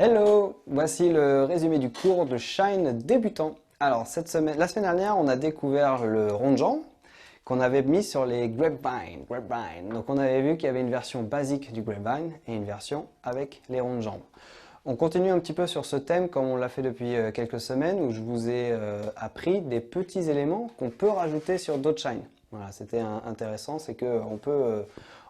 Hello, voici le résumé du cours de Shine débutant. Alors la semaine dernière, on a découvert le rond de jambe qu'on avait mis sur les grapevine. Donc on avait vu qu'il y avait une version basique du grapevine et une version avec les ronds de jambes. On continue un petit peu sur ce thème comme on l'a fait depuis quelques semaines où je vous ai appris des petits éléments qu'on peut rajouter sur d'autres shines. Voilà, c'était intéressant, c'est qu'on peut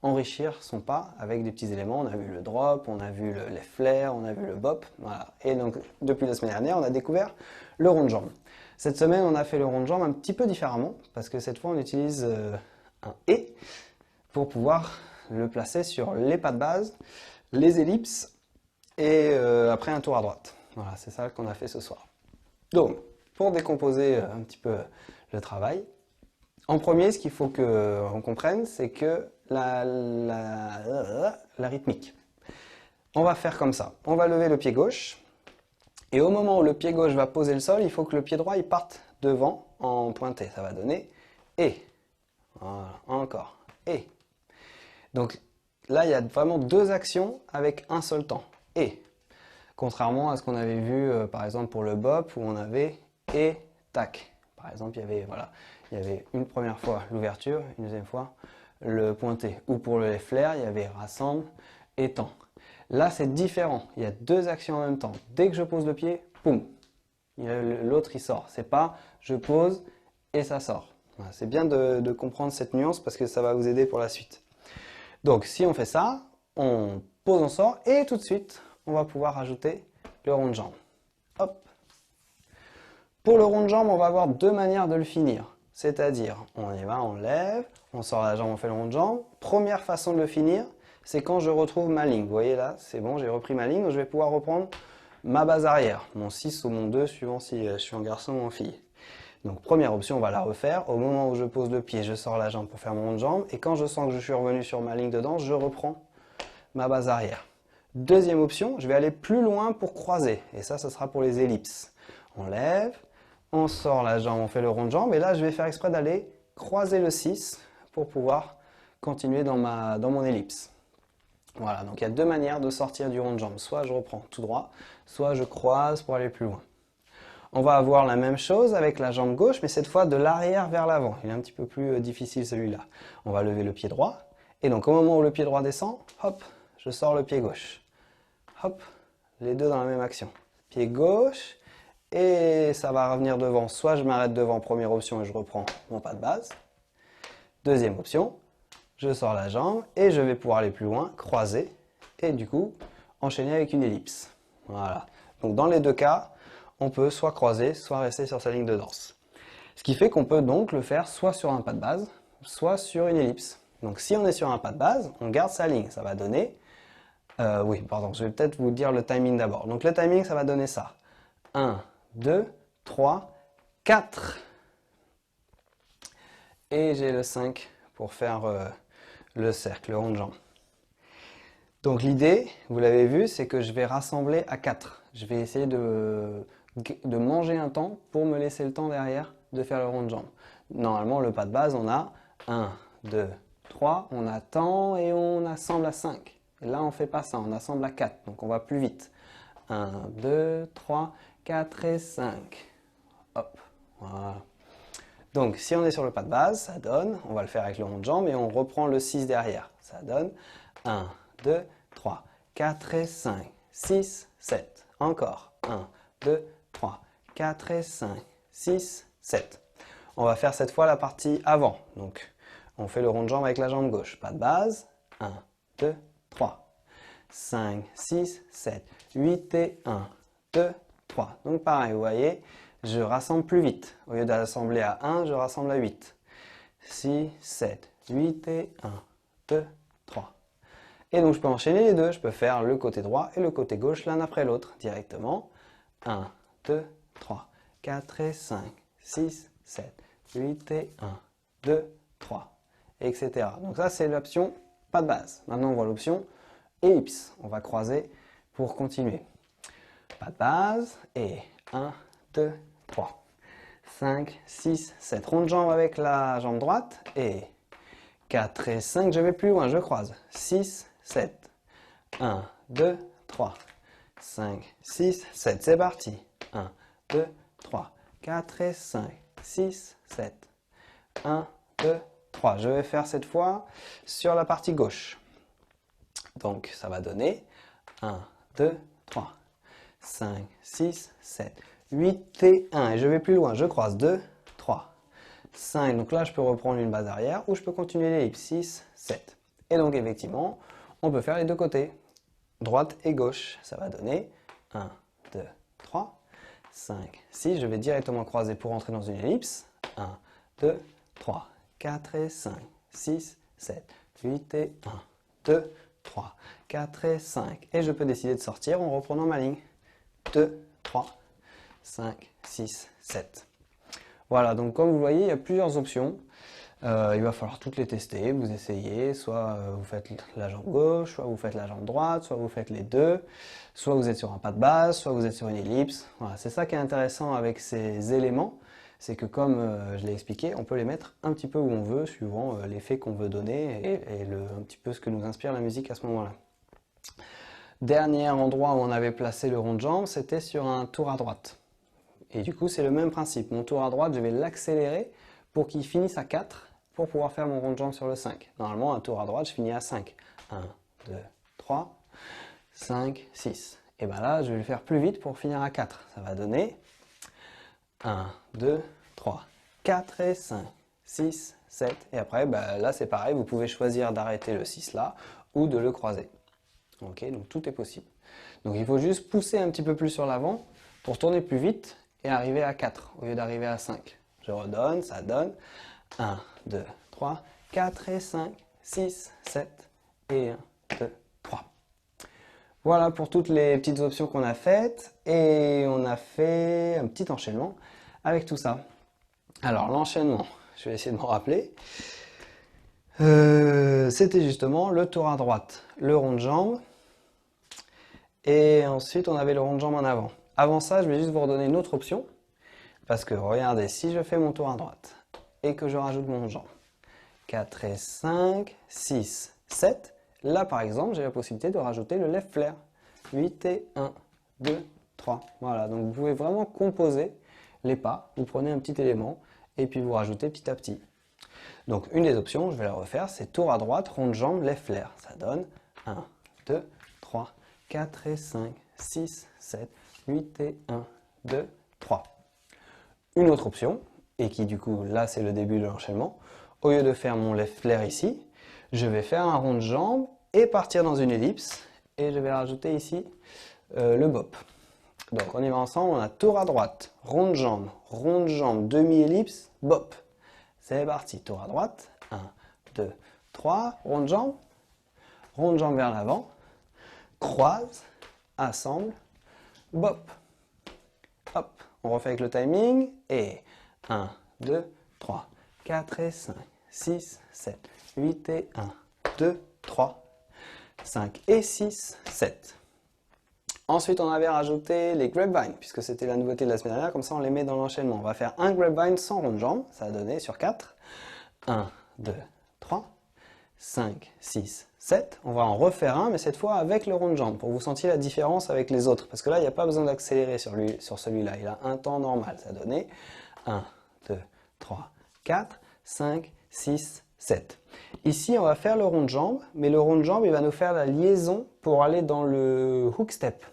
enrichir son pas avec des petits éléments. On a vu le drop, on a vu les flares, on a vu le bop. Voilà. Et donc depuis la semaine dernière, on a découvert le rond de jambe. Cette semaine, on a fait le rond de jambe un petit peu différemment parce que cette fois, on utilise un « et » pour pouvoir le placer sur les pas de base, les ellipses et après un tour à droite. Voilà, c'est ça qu'on a fait ce soir. Donc, pour décomposer un petit peu le travail, en premier, ce qu'il faut qu'on comprenne, c'est que la rythmique. On va faire comme ça. On va lever le pied gauche. Et au moment où le pied gauche va poser le sol, il faut que le pied droit il parte devant en pointé. Ça va donner « et ». Voilà, encore « et ». Donc là, il y a vraiment deux actions avec un seul temps. « Et ». Contrairement à ce qu'on avait vu, par exemple, pour le bop, où on avait « et », « tac ». Par exemple, il y avait une première fois l'ouverture, une deuxième fois le pointé. Ou pour les flares, il y avait rassemble et tend. Là, c'est différent. Il y a deux actions en même temps. Dès que je pose le pied, poum, l'autre il sort. C'est pas je pose et ça sort. Voilà, c'est bien de comprendre cette nuance parce que ça va vous aider pour la suite. Donc, si on fait ça, on pose, on sort et tout de suite, on va pouvoir rajouter le rond de jambe. Hop. Pour le rond de jambe, on va avoir deux manières de le finir. C'est-à-dire, on y va, on lève, on sort la jambe, on fait le rond de jambe. Première façon de le finir, c'est quand je retrouve ma ligne. Vous voyez là, c'est bon, j'ai repris ma ligne, donc je vais pouvoir reprendre ma base arrière. Mon 6 ou mon 2, suivant si je suis en garçon ou en fille. Donc première option, on va la refaire. Au moment où je pose le pied, je sors la jambe pour faire mon rond de jambe. Et quand je sens que je suis revenu sur ma ligne de danse, je reprends ma base arrière. Deuxième option, je vais aller plus loin pour croiser. Et ça sera pour les ellipses. On lève, on sort la jambe, on fait le rond de jambe. Et là, je vais faire exprès d'aller croiser le 6 pour pouvoir continuer dans mon ellipse. Voilà, donc il y a deux manières de sortir du rond de jambe. Soit je reprends tout droit, soit je croise pour aller plus loin. On va avoir la même chose avec la jambe gauche, mais cette fois de l'arrière vers l'avant. Il est un petit peu plus difficile celui-là. On va lever le pied droit. Et donc au moment où le pied droit descend, hop, je sors le pied gauche. Hop, les deux dans la même action. Pied gauche, et ça va revenir devant. Soit je m'arrête devant, première option, et je reprends mon pas de base. Deuxième option, je sors la jambe, et je vais pouvoir aller plus loin, croiser, et du coup, enchaîner avec une ellipse. Voilà. Donc dans les deux cas, on peut soit croiser, soit rester sur sa ligne de danse. Ce qui fait qu'on peut donc le faire soit sur un pas de base, soit sur une ellipse. Donc si on est sur un pas de base, on garde sa ligne. Ça va donner... oui, pardon, je vais peut-être vous dire le timing d'abord. Donc le timing, ça va donner ça. 1, 2, 3, 4. Et j'ai le 5 pour faire le cercle, le rond de jambe. Donc l'idée, vous l'avez vu, c'est que je vais rassembler à 4. Je vais essayer de manger un temps pour me laisser le temps derrière de faire le rond de jambe. Normalement, le pas de base, on a 1, 2, 3, on attend et on assemble à 5. Et là, on ne fait pas ça, on assemble à 4, donc on va plus vite. 1, 2, 3, 4 et 5. Hop, voilà. Donc, si on est sur le pas de base, ça donne, on va le faire avec le rond de jambe et on reprend le 6 derrière. Ça donne 1, 2, 3, 4 et 5, 6, 7. Encore 1, 2, 3, 4 et 5, 6, 7. On va faire cette fois la partie avant. Donc, on fait le rond de jambe avec la jambe gauche. Pas de base. 1, 2, 3, 5, 6, 7, 8 et 1, 2, 3. Donc pareil, vous voyez, je rassemble plus vite. Au lieu d'assembler à 1, je rassemble à 8. 6, 7, 8 et 1, 2, 3. Et donc je peux enchaîner les deux. Je peux faire le côté droit et le côté gauche l'un après l'autre directement. 1, 2, 3, 4 et 5, 6, 7, 8 et 1, 2, 3, etc. Donc ça c'est l'option pas de base. Maintenant on voit l'option ellipse. On va croiser pour continuer. Pas de base et 1, 2, 3, 5, 6, 7. Rond de jambe avec la jambe droite et 4 et 5. Je vais plus loin, je croise. 6, 7. 1, 2, 3, 5, 6, 7. C'est parti. 1, 2, 3, 4 et 5, 6, 7. 1, 2, 3. Je vais faire cette fois sur la partie gauche. Donc, ça va donner 1, 2, 3, 5, 6, 7, 8 et 1. Et je vais plus loin. Je croise 2, 3, 5. Donc là, je peux reprendre une base arrière ou je peux continuer l'ellipse. 6, 7. Et donc, effectivement, on peut faire les deux côtés. Droite et gauche. Ça va donner 1, 2, 3, 5, 6. Je vais directement croiser pour entrer dans une ellipse. 1, 2, 3, 4 et 5, 6, 7, 8 et 1, 2, 3, 4 et 5. Et je peux décider de sortir en reprenant ma ligne. 2, 3, 5, 6, 7. Voilà, donc comme vous voyez, il y a plusieurs options. Il va falloir toutes les tester, vous essayez, soit vous faites la jambe gauche, soit vous faites la jambe droite, soit vous faites les deux, soit vous êtes sur un pas de base, soit vous êtes sur une ellipse. Voilà, c'est ça qui est intéressant avec ces éléments, c'est que comme je l'ai expliqué, on peut les mettre un petit peu où on veut, suivant l'effet qu'on veut donner et un petit peu ce que nous inspire la musique à ce moment-là. Dernier endroit où on avait placé le rond de jambe, c'était sur un tour à droite. Et du coup, c'est le même principe. Mon tour à droite, je vais l'accélérer pour qu'il finisse à 4 pour pouvoir faire mon rond de jambe sur le 5. Normalement, un tour à droite, je finis à 5. 1, 2, 3, 5, 6. Et bien là, je vais le faire plus vite pour finir à 4. Ça va donner 1, 2, 3, 4 et 5, 6, 7. Et après, ben, là, c'est pareil. Vous pouvez choisir d'arrêter le 6 là ou de le croiser. Ok, donc tout est possible. Donc il faut juste pousser un petit peu plus sur l'avant pour tourner plus vite et arriver à 4 au lieu d'arriver à 5. Je redonne, ça donne 1, 2, 3, 4 et 5, 6, 7 et 1, 2, 3. Voilà pour toutes les petites options qu'on a faites et on a fait un petit enchaînement avec tout ça. Alors l'enchaînement, je vais essayer de m'en rappeler. C'était justement le tour à droite, le rond de jambe et ensuite on avait le rond de jambe en avant. Avant ça, je vais juste vous redonner une autre option parce que regardez, si je fais mon tour à droite et que je rajoute mon jambe, 4 et 5, 6, 7, là par exemple, j'ai la possibilité de rajouter le left flare, 8 et 1, 2, 3. Voilà, donc vous pouvez vraiment composer les pas, vous prenez un petit élément et puis vous rajoutez petit à petit. Donc une des options, je vais la refaire, c'est tour à droite, rond de jambe, left flare. Ça donne 1, 2, 3, 4 et 5, 6, 7, 8 et 1, 2, 3. Une autre option, et qui du coup, là c'est le début de l'enchaînement, au lieu de faire mon left flare ici, je vais faire un rond de jambe et partir dans une ellipse, et je vais rajouter ici le bop. Donc on y va ensemble, on a tour à droite, rond de jambe, demi-ellipse, bop. C'est parti, tour à droite, 1, 2, 3, rond de jambe vers l'avant, croise, assemble, bop. Hop, on refait avec le timing, et 1, 2, 3, 4 et 5, 6, 7, 8 et 1, 2, 3, 5 et 6, 7. Ensuite, on avait rajouté les grapevines, puisque c'était la nouveauté de la semaine dernière, comme ça on les met dans l'enchaînement. On va faire un grapevine sans rond de jambe, ça a donné sur 4. 1, 2, 3, 5, 6, 7. On va en refaire un, mais cette fois avec le rond de jambe, pour que vous sentiez la différence avec les autres. Parce que là, il n'y a pas besoin d'accélérer sur celui-là, il a un temps normal. Ça a donné 1, 2, 3, 4, 5, 6, 7. Ici, on va faire le rond de jambe, mais le rond de jambe, il va nous faire la liaison pour aller dans le hook step.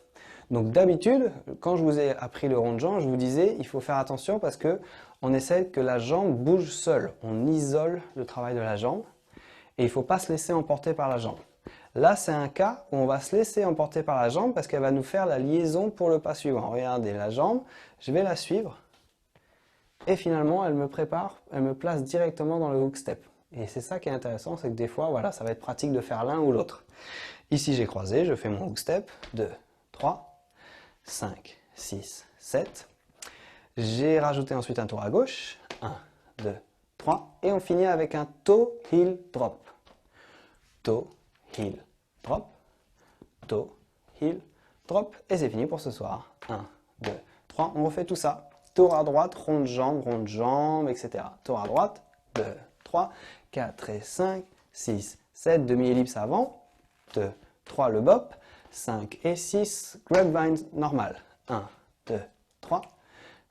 Donc d'habitude, quand je vous ai appris le rond de jambe, je vous disais, il faut faire attention parce que on essaie que la jambe bouge seule. On isole le travail de la jambe et il ne faut pas se laisser emporter par la jambe. Là, c'est un cas où on va se laisser emporter par la jambe parce qu'elle va nous faire la liaison pour le pas suivant. Regardez la jambe, je vais la suivre et finalement, elle me prépare, elle me place directement dans le hook step. Et c'est ça qui est intéressant, c'est que des fois, voilà, ça va être pratique de faire l'un ou l'autre. Ici, j'ai croisé, je fais mon hook step, 2, 3, 5, 6, 7. J'ai rajouté ensuite un tour à gauche. 1, 2, 3. Et on finit avec un toe, heel, drop. Toe, heel, drop. Toe, heel, drop. Et c'est fini pour ce soir. 1, 2, 3. On refait tout ça. Tour à droite, rond de jambe, etc. Tour à droite. 2, 3, 4 et 5, 6, 7. Demi-ellipse avant. 2, 3, le bop. 5 et 6, grapevine normal. 1, 2, 3,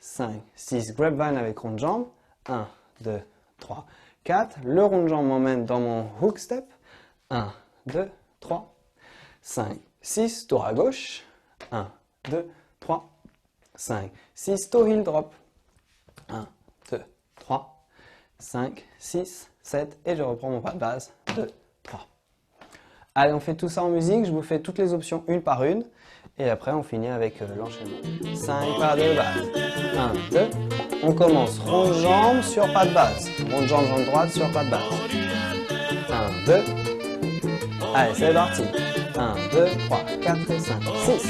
5, 6, grapevine avec rond de jambe. 1, 2, 3, 4. Le rond de jambe m'emmène dans mon hook step. 1, 2, 3, 5, 6, tour à gauche. 1, 2, 3, 5, 6, toe heel drop. 1, 2, 3, 5, 6, 7. Et je reprends mon pas de base. 2, 3. Allez, on fait tout ça en musique. Je vous fais toutes les options une par une. Et après, on finit avec l'enchaînement. 5 pas de base. 1, 2. On commence rond de jambe sur pas de base. Rond de jambe droite sur pas de base. 1, 2. Allez, c'est parti. 1, 2, 3, 4 et 5, 6.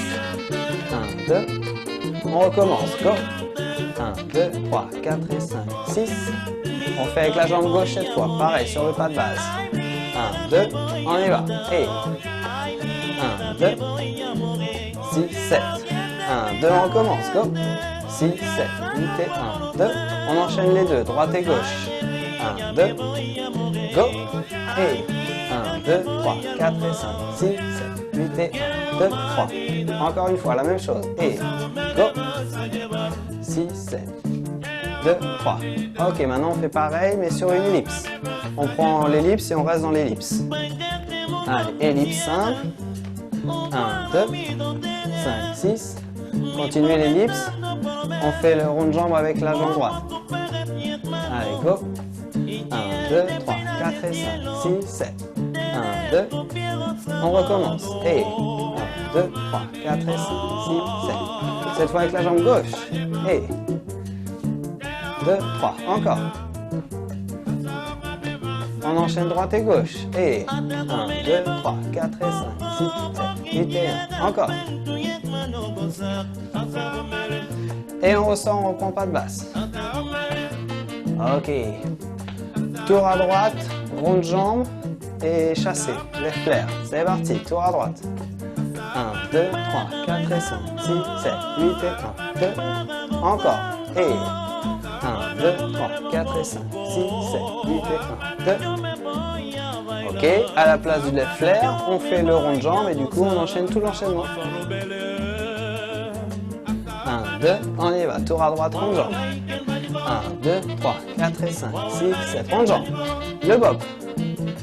1, 2. On recommence. Go. 1, 2, 3, 4 et 5, 6. On fait avec la jambe gauche cette fois. Pareil, sur le pas de base. 1, 2. On y va. Et 1, 2. 6, 7. 1, 2. On recommence. Go. 6, 7, 8 et 1, 2. On enchaîne les deux, droite et gauche. 1, 2. Go. Et 1, 2, 3, 4 et 5, 6, 7, 8 et 1, 2, 3. Encore une fois, la même chose. Et go. 6, 7, 2, 3. Ok, maintenant on fait pareil, mais sur une ellipse. On prend l'ellipse et on reste dans l'ellipse. Allez, ellipse simple. 1, 2, 5, 6. Continuez l'ellipse. On fait le rond de jambe avec la jambe droite. Allez, go. 1, 2, 3, 4 et 5, 6, 7. 1, 2. On recommence. Et 1, 2, 3, 4 et 5, 6, 7. Cette fois avec la jambe gauche. Et 2, 3. Encore. On enchaîne droite et gauche. Et 1, 2, 3, 4 et 5, 6, 7, 8 et 1. Encore. Et on ressort, on reprend pas de basse. Ok. Tour à droite, rond de jambe et chassé. Left flair. C'est parti, tour à droite. 1, 2, 3, 4 et 5, 6, 7, 8 et 1, 2. Encore. Et 1, 2, 3, 4 et 5, 6, 7, 8 et 1, 2. Ok, à la place du left flair, on fait le rond de jambe et du coup on enchaîne tout l'enchaînement. 1, 2, on y va, tour à droite, rond de jambe. 1, 2, 3, 4 et 5, 6, 7, rond de jambe. Le bob.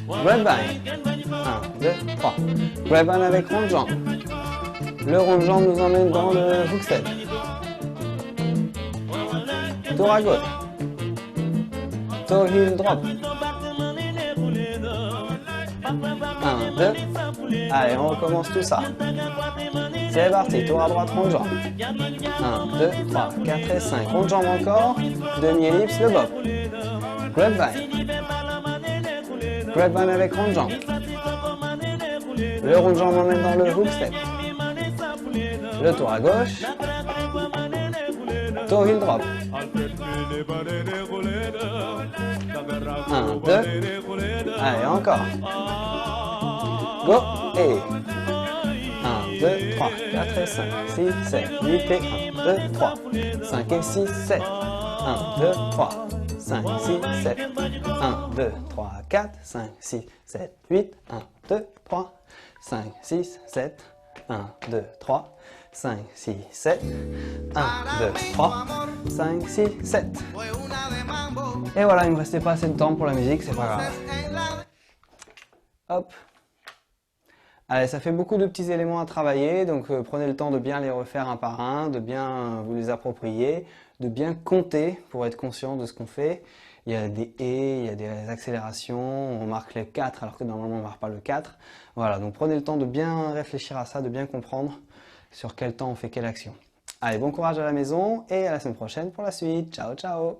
Grapevine. 1, 2, 3. Grapevine avec rond de jambe. Le rond de jambe nous emmène dans le hook step. Tour à gauche. Toe heel drop. 1, 2. Allez, on recommence tout ça. C'est parti, tour à droite, rond de jambe. 1, 2, 3, 4 et 5. Rond de jambe encore. Demi-ellipse, le bob. Grapevine. Grapevine avec rond de jambe. Le rond de jambe emmène dans le hook step. Le tour à gauche. Toe heel drop. 1, 2. Allez, encore. Go. Et 1, 2, 3, 4 et 5, 6, 7, 8 et 1, 2, 3, 5 et 6, 7. 1, 2, 3, 5, 6, 7. 1, 2, 3, 4, 5, 6, 7, 8. 1, 2, 3, 5, 6, 7. 1, 2, 3, 5, 6, 7. 1, 2, 3, 5, 6, 7. Et voilà, il ne me restait pas assez de temps pour la musique, c'est pas grave. Hop. Allez, ça fait beaucoup de petits éléments à travailler, donc prenez le temps de bien les refaire un par un, de bien vous les approprier, de bien compter pour être conscient de ce qu'on fait. Il y a des et, il y a des accélérations, on marque le 4 alors que normalement on ne marque pas le 4. Voilà, donc prenez le temps de bien réfléchir à ça, de bien comprendre sur quel temps on fait quelle action. Allez, bon courage à la maison et à la semaine prochaine pour la suite. Ciao, ciao!